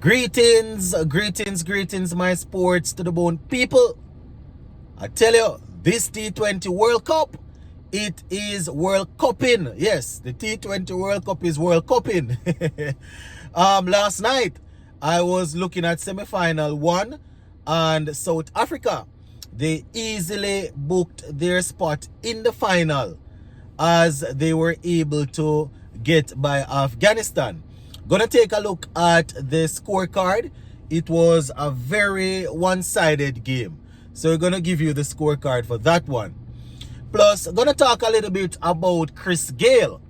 Greetings, my sports to the bone people. I tell you, this T20 World Cup, it is World Cupping. Yes, the T20 World Cup is World Cupping. Last night, I was looking at semi-final 1 and South Africa. They easily booked their spot in the final as they were able to get by Afghanistan. Gonna take a look at the scorecard. It was a very one-sided game, so we're gonna give you the scorecard for that one. Plus, I'm gonna talk a little bit about Gayle.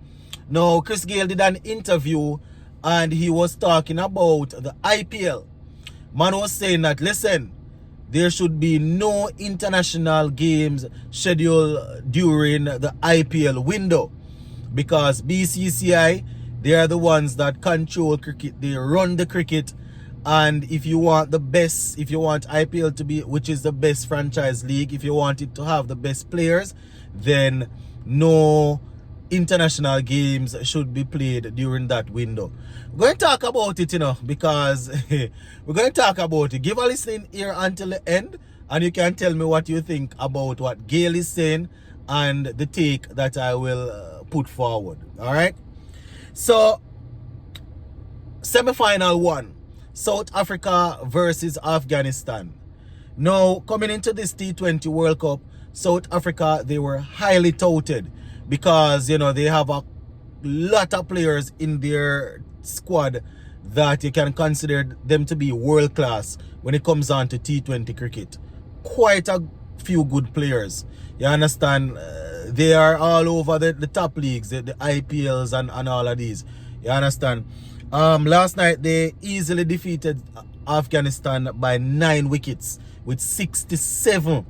Now, Gayle did an interview and he was talking about the IPL. Man was saying that, listen, there should be no international games scheduled during the IPL window because BCCI, they are the ones that control cricket. They run the cricket. And if you want the best, if you want IPL to be, which is the best franchise league, if you want it to have the best players, then no international games should be played during that window. We're going to talk about it, because we're going to talk about it. Give a listening ear until the end, and you can tell me what you think about what Gayle is saying and the take that I will put forward. All right? So, semi-final 1, South Africa versus Afghanistan. Now, coming into this T20 World Cup, South Africa, they were highly touted because, they have a lot of players in their squad that you can consider them to be world class when it comes on to T20 cricket. Quite a few good players. You understand? They are all over the top leagues, the IPLs and all of these. You understand? Last night they easily defeated Afghanistan by 9 wickets with 67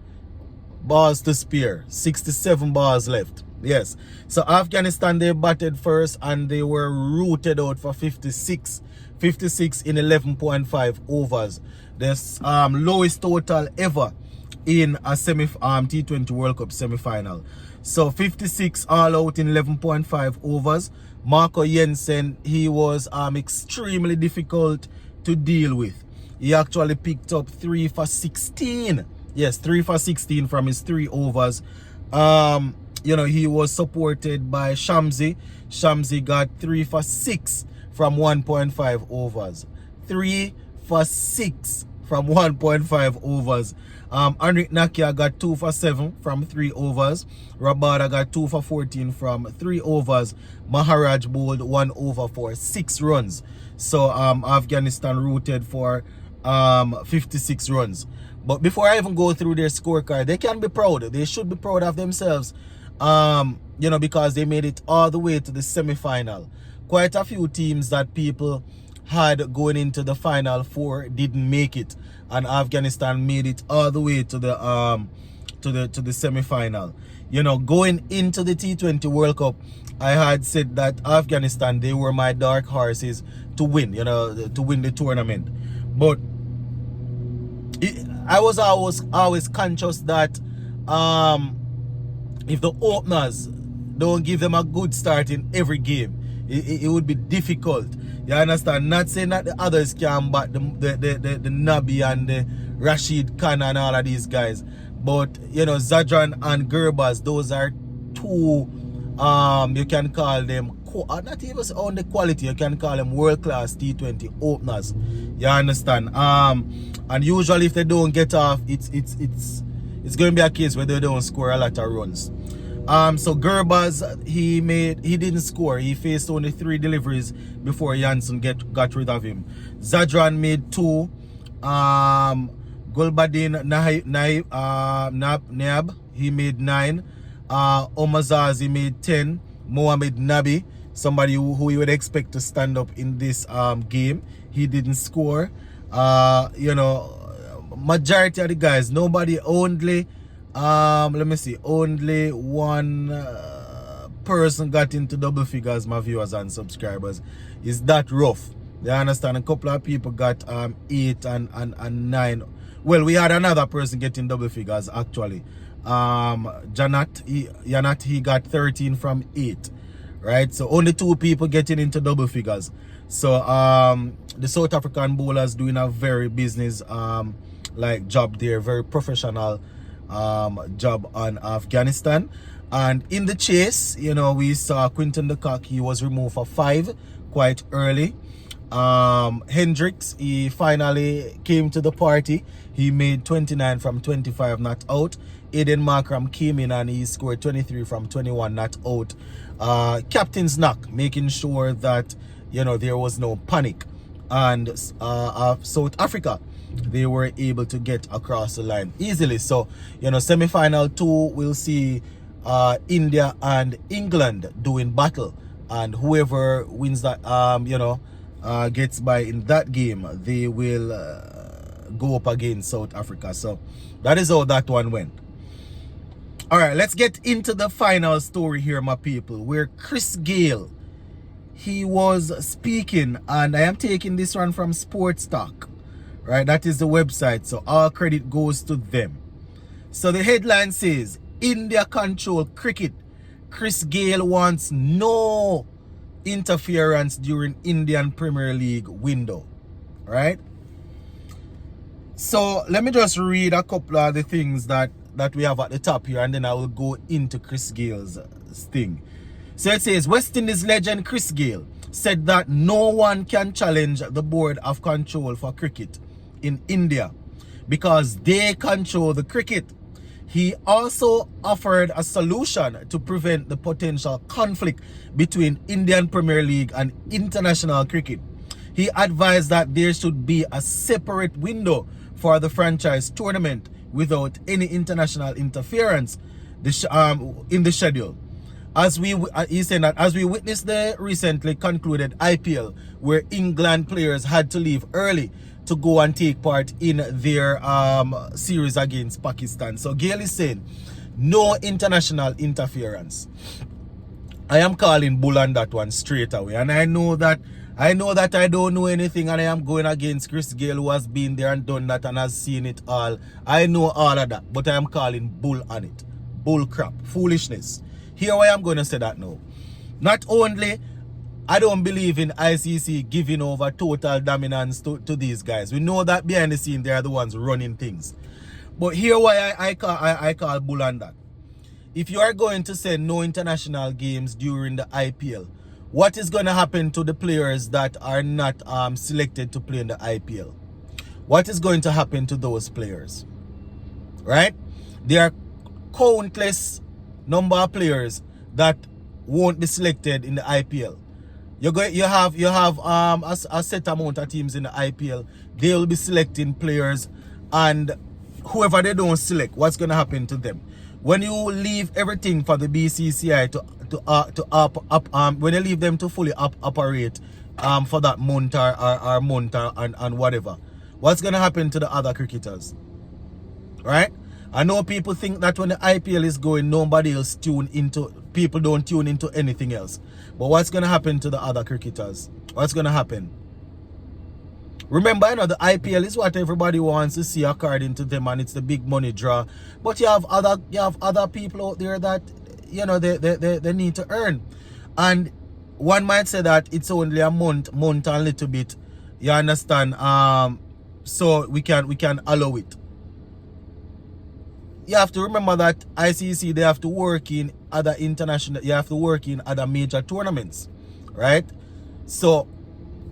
balls to spare. 67 balls left. Yes. So Afghanistan, they batted first and they were rooted out for 56 in 11.5 overs. The lowest total ever in a T20 World Cup semi-final. So 56 all out in 11.5 overs. Marco Jensen, he was extremely difficult to deal with. He actually picked up 3 for 16. Yes, 3 for 16 from his 3 overs. He was supported by Shamsi. Shamsi got 3 for 6 from 1.5 overs. 3 for 6 from 1.5 overs. Henrik Nakia got 2 for 7 from 3 overs. Rabada got 2 for 14 from 3 overs. Maharaj bowled 1 over for 6 runs. So Afghanistan rooted for 56 runs. But before I even go through their scorecard, they can be proud. They should be proud of themselves. Because they made it all the way to the semi-final. Quite a few teams that people had going into the final 4 didn't make it, and Afghanistan made it all the way to the semi-final. Going into the T20 World Cup, I had said that Afghanistan, they were my dark horses to win, to win the tournament. But I was always conscious that if the openers don't give them a good start in every game, it would be difficult. You understand? Not saying that the others can bat the Nabi and the Rashid Khan and all of these guys. But, Zadran and Gerbers, those are 2, you can call them, not even on the quality, you can call them world-class T20 openers. You understand? And usually if they don't get off, it's going to be a case where they don't score a lot of runs. So Gerbers, he didn't score. He faced only 3 deliveries before Janssen got rid of him. Zadran made 2. Gulbadin Nab, he made 9. Omazazi made 10. Mohamed Nabi, somebody who you would expect to stand up in this game, he didn't score. Majority of the guys, nobody, only only 1 person got into double figures, my viewers and subscribers. Is that rough? You understand? A couple of people got 8 and 9. Well, we had another person getting double figures actually. Janat, he got 13 from 8. Right? So only 2 people getting into double figures. So the South African bowlers doing a very business like job there, very professional job on Afghanistan. And in the chase, you know, we saw Quinton de Kock. He was removed for 5 quite early. Hendricks, he finally came to the party. He made 29 from 25 not out. Aiden Markram came in and he scored 23 from 21 not out. Captain's knock, making sure that, you know, there was no panic. And South Africa, they were able to get across the line easily. So, you know, semi-final 2, we'll see India and England doing battle. And whoever wins that, you know, gets by in that game, they will go up against South Africa. So that is how that one went. All right, let's get into the final story here, my people, where Chris Gayle, he was speaking, and I am taking this one from Sports Talk, right? That is the website, so all credit goes to them. So the headline says, India control cricket. Chris Gayle wants no interference during Indian Premier League window, right? So let me just read a couple of the things that we have at the top here, and then I will go into Chris Gayle's thing. So it says, West Indies legend Chris Gayle said that no one can challenge the board of control for cricket in India because they control the cricket. He also offered a solution to prevent the potential conflict between Indian Premier League and international cricket. He advised that there should be a separate window for the franchise tournament without any international interference in the schedule. He said that as we witnessed the recently concluded IPL, where England players had to leave early to go and take part in their series against Pakistan. So Gayle is saying, no international interference. I am calling bull on that one straight away. And I know that I don't know anything, and I am going against Chris Gayle, who has been there and done that and has seen it all. I know all of that, but I am calling bull on it. Bull crap. Foolishness. Here I am going to say that now. Not only I don't believe in ICC giving over total dominance to these guys. We know that behind the scene they are the ones running things. But here why I call bull on that. If you are going to send no international games during the IPL, what is going to happen to the players that are not selected to play in the IPL? What is going to happen to those players? Right? There are countless number of players that won't be selected in the IPL. You have a set amount of teams in the IPL. They will be selecting players, and whoever they don't select, what's going to happen to them? When you leave everything for the BCCI when you leave them to fully operate for that month or month and whatever, what's going to happen to the other cricketers? Right? I know people think that when the IPL is going, nobody else people don't tune into anything else. But what's going to happen to the other cricketers? What's going to happen? Remember, you know, the IPL is what everybody wants to see according to them, and it's the big money draw. But you have other people out there that, you know, they need to earn. And one might say that it's only a month and a little bit. You understand? So we can allow it. You have to remember that ICC, they have to work in other international, you have to work in other major tournaments, right? So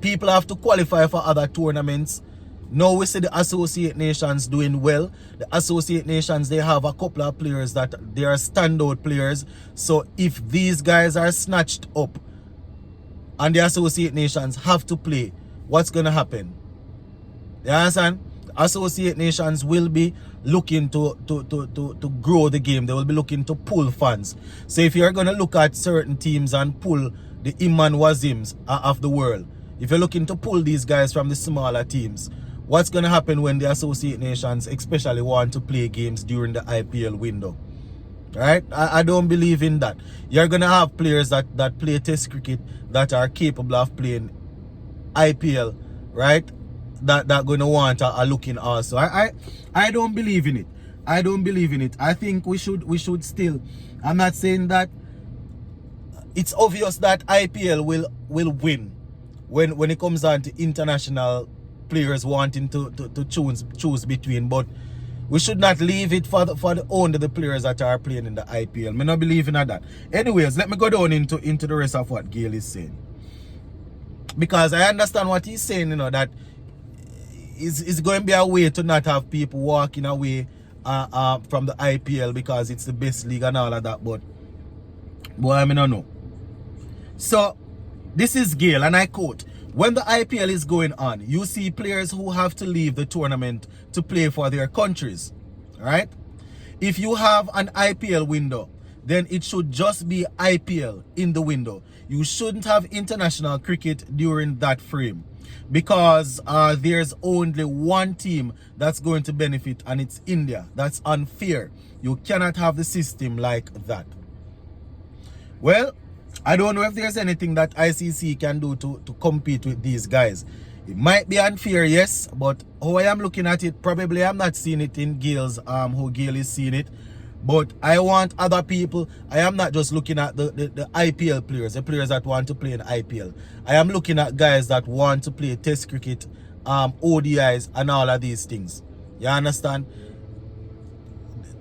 people have to qualify for other tournaments. Now we see the Associate Nations doing well. The Associate Nations, they have a couple of players that they are standout players. So if these guys are snatched up and the Associate Nations have to play, what's going to happen? You understand? Associate Nations will be looking to grow the game. They will be looking to pull funds. So if you're going to look at certain teams and pull the Iman Wazims of the world, if you're looking to pull these guys from the smaller teams, what's going to happen when the Associate Nations especially want to play games during the IPL window? Right? I don't believe in that. You're going to have players that play test cricket that are capable of playing IPL, right? That going to want a look in also. I don't believe in it. I don't believe in it. I think we should still. I'm not saying that it's obvious that IPL will win. when it comes on to international players wanting to choose between. But we should not leave it for the only the players that are playing in the IPL. Me not believe in that. Anyways, let me go down into the rest of what Gayle is saying. Because I understand what he's saying, you know, that it's going to be a way to not have people walking away from the IPL because it's the best league and all of that. But boy, I don't know. So this is Gayle, and I quote, "When the IPL is going on, you see players who have to leave the tournament to play for their countries, right? If you have an IPL window, then it should just be IPL in the window. You shouldn't have international cricket during that frame because there's only one team that's going to benefit, and it's India. That's unfair. You cannot have the system like that." Well, I don't know if there's anything that ICC can do to compete with these guys. It might be unfair, yes, but how I am looking at it, probably I'm not seeing it in Gayle's how Gayle is seeing it. But I want other people. I am not just looking at the IPL players, the players that want to play in IPL. I am looking at guys that want to play Test cricket, ODIs, and all of these things. You understand?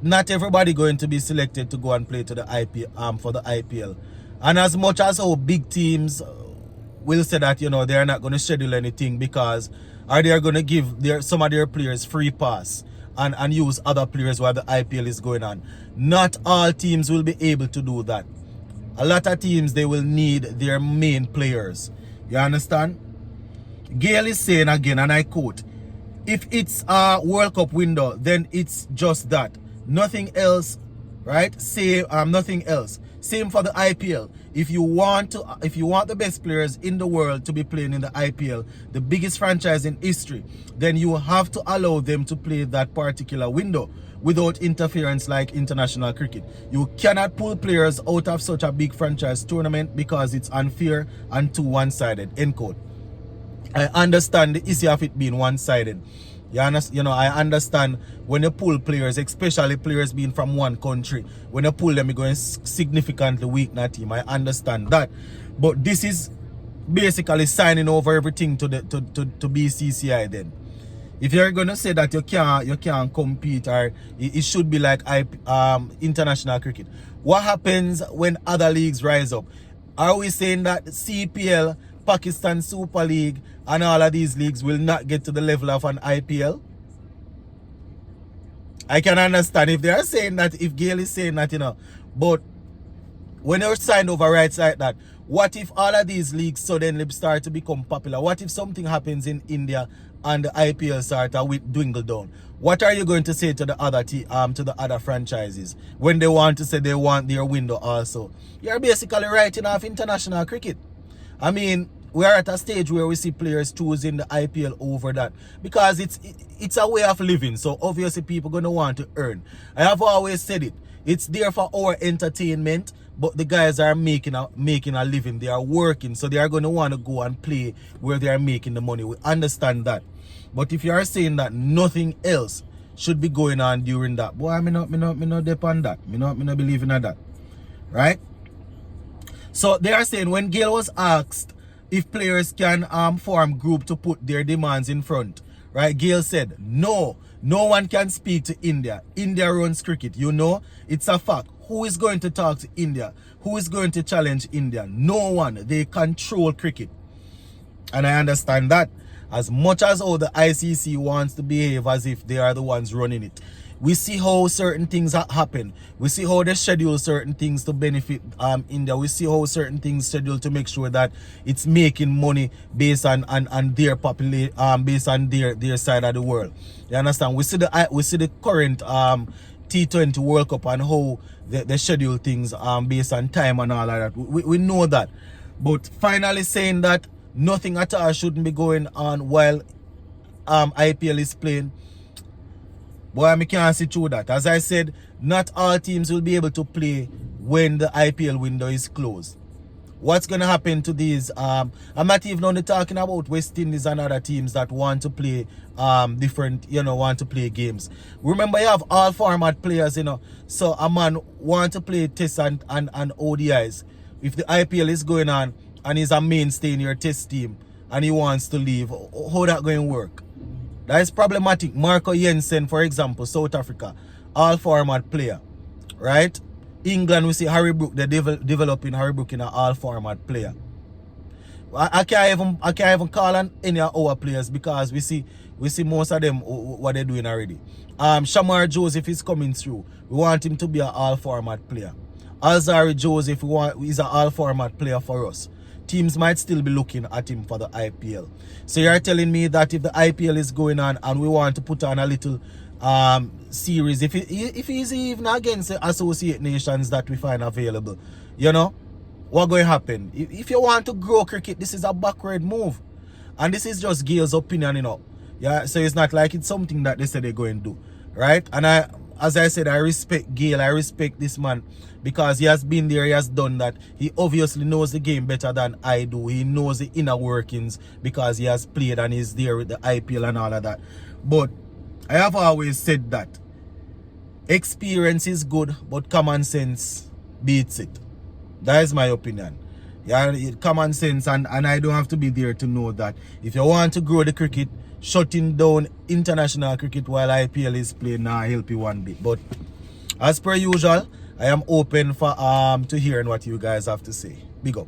Not everybody going to be selected to go and play to the IPL for the IPL. And as much as how big teams will say that, you know, they're not going to schedule anything because or they're going to give some of their players free pass and use other players while the IPL is going on. Not all teams will be able to do that. A lot of teams, they will need their main players. You understand? Gayle is saying again, and I quote, "If it's a World Cup window, then it's just that. Nothing else, right? Say nothing else. Same for the IPL. If you want the best players in the world to be playing in the IPL, the biggest franchise in history, then you have to allow them to play that particular window without interference like international cricket. You cannot pull players out of such a big franchise tournament because it's unfair and too one-sided." End quote. I understand the issue of it being one-sided. You know, I understand when you pull players, especially players being from one country, when you pull them, you're going to significantly weaken that team. I understand that. But this is basically signing over everything to BCCI then. If you're going to say that you can't compete, or it should be like international cricket, what happens when other leagues rise up? Are we saying that CPL, Pakistan Super League, and all of these leagues will not get to the level of an IPL? I can understand if they are saying that, if Gayle is saying that, you know, but when you're signed over rights like that, what if all of these leagues suddenly start to become popular? What if something happens in India and the IPL start to dwindle down? What are you going to say to the other franchises when they want to say they want their window also? You're basically writing off international cricket. I mean, we are at a stage where we see players choosing the IPL over that because it's a way of living. So obviously people going to want to earn. I have always said it. It's there for our entertainment, but the guys are making a living. They are working, so they are going to want to go and play where they are making the money. We understand that. But if you are saying that nothing else should be going on during that, boy, I not depend that. Me not believe in that. Right? So they are saying when Gayle was asked if players can form group to put their demands in front, right? Gayle said, no one can speak to India. India runs cricket, you know, it's a fact. Who is going to talk to India? Who is going to challenge India? No one. They control cricket. And I understand that. As much as how the ICC wants to behave as if they are the ones running it, we see how certain things happen. We see how they schedule certain things to benefit India. We see how certain things schedule to make sure that it's making money based on their population, based on their side of the world. You understand? We see the current T20 World Cup and how they schedule things based on time and all of that. We know that. But finally saying that nothing at all shouldn't be going on while IPL is playing, boy, I can't see through that. As I said, not all teams will be able to play when the IPL window is closed. What's going to happen to these? I'm not even only talking about West Indies and other teams that want to play want to play games. Remember, you have all format players, you know. So a man want to play tests and ODIs. If the IPL is going on and he's a mainstay in your test team, and he wants to leave. How that going to work? That is problematic. Marco Jensen, for example, South Africa, all format player, right? England, we see Harry Brook, they're developing Harry Brook in an all format player. I can't even call on any of our players because we see most of them what they're doing already. Shamar Joseph is coming through. We want him to be an all format player. Alzari Joseph is an all format player for us. Teams might still be looking at him for the IPL. So you're telling me that if the IPL is going on and we want to put on a little series, if he's even against the associate nations that we find available, you know, what's going to happen? If you want to grow cricket, this is a backward move. And this is just Gayle's opinion, you know. Yeah, so it's not like it's something that they say they're going to do. Right? And as I said, I respect Gayle. I respect this man because he has been there, he has done that. He obviously knows the game better than I do. He knows the inner workings because he has played and he's there with the IPL and all of that. But I have always said that experience is good, but common sense beats it. That is my opinion. Yeah, common sense, and I don't have to be there to know that. If you want to grow the cricket, shutting down international cricket while IPL is playing now help you one bit. But as per usual, I am open for to hearing what you guys have to say. Big up.